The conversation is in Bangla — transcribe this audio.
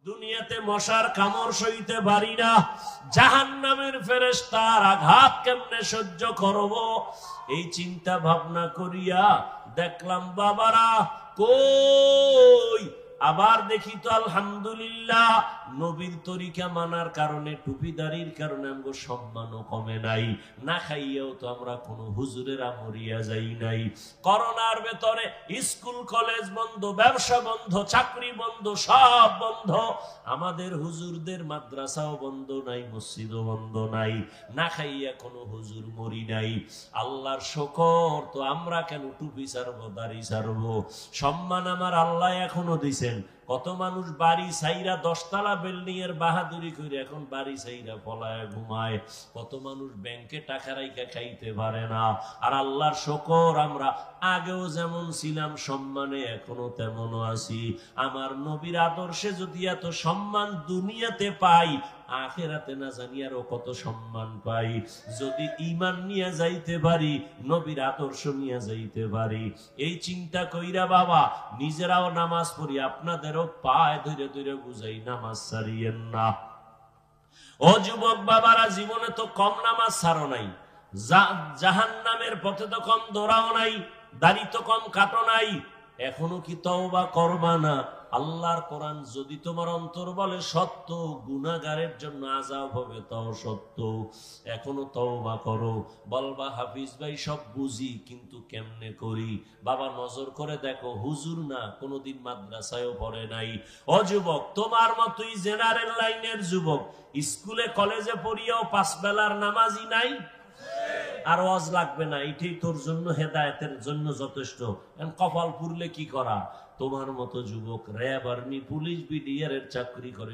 দুনিয়াতে মশার কামড় সইতে পারি না, জাহান্নামের ফেরেশতার আঘাত কেমনে সহ্য করব, এই চিন্তা ভাবনা করিয়া দেখলাম বাবারা কই, আবার দেখি তো আলহামদুলিল্লাহ নবীর তরিকা মানার কারণে, টুপিদারির কারণে আমগো সম্মানও কমে নাই, না খাইয়াও তো আমরা কোনো হুজুরের আমরিয়া যাই নাই। করোনার ভেতরে স্কুল কলেজ বন্ধ, ব্যবসা বন্ধ, চাকরি বন্ধ, সব বন্ধ, আমাদের হুজুরদের মাদ্রাসাও বন্ধ নাই, মসজিদও বন্ধ নাই, না খাইয়া কোনো হুজুর মরি নাই। আল্লাহর শুকর, তো আমরা কেন টুপি ছাড়বো, দাড়ি ছাড়বো? সম্মান আমার আল্লাহ এখনো দিছেন। কত মানুষ বাড়ি সাইরা 10 তলা বিল্ডিং এর বাহাদুরি করে এখন বাড়ি সাইরা পলায় ঘুমায়, কত মানুষ ব্যাংকে টাকা রাইখা খাইতে পারে না। আর আল্লাহর শুকর, আমরা আগেও যেমন ছিলাম সম্মানে এখনো তেমনও আছি। আমার নবীর আদর্শে যদি এত সম্মান দুনিয়াতে পাই, আখেরাতে না জানি আরো কত সম্মান পাই। যদি ঈমান নিয়ে যাইতে পারি, নবীর আদর্শ নিয়ে যাইতে পারি, এই চিন্তা কইরা বাবা নিজেরাও নামাজ পড়ি, আপনাদেরও পায় ধরে ধরে বুঝাই নামাজ ছাড়িয়েন না। ও যুবক বাবারা, জীবনে তো কম নামাজ ছাড়ো নাই, জাহান্নামের পথে তো কম দৌড়াও নাই, দাড়ি তো কম কাটো নাই, এখনো কি তওবা করবা না? আল্লাহর কোরআন যদি তোমার অন্তর বলে সত্য, গুনাহগারের জন্য আযাব হবে তাও সত্য, এখনো তওবা করো। বলবা হাফিজ ভাই সব বুঝি, কিন্তু কেমনে করি? বাবা নজর করে দেখো, হুজুর না, কোনোদিন মাদ্রাসায়ও পড়ে নাই। ও যুবক, তোমার মতোই জেনারেল লাইনের যুবক, স্কুলে কলেজে পড়িয়াও 5 বেলার নামাজই নাই। আর ওয়াজ লাগবে না, এটাই তোর জন্য হেদায়েতের জন্য যথেষ্ট। কপাল পুরলে কি করা? তোমার মতো যুবক র্যাব, আর্মি, পুলিশ, বিডিআর এর চাকরি করে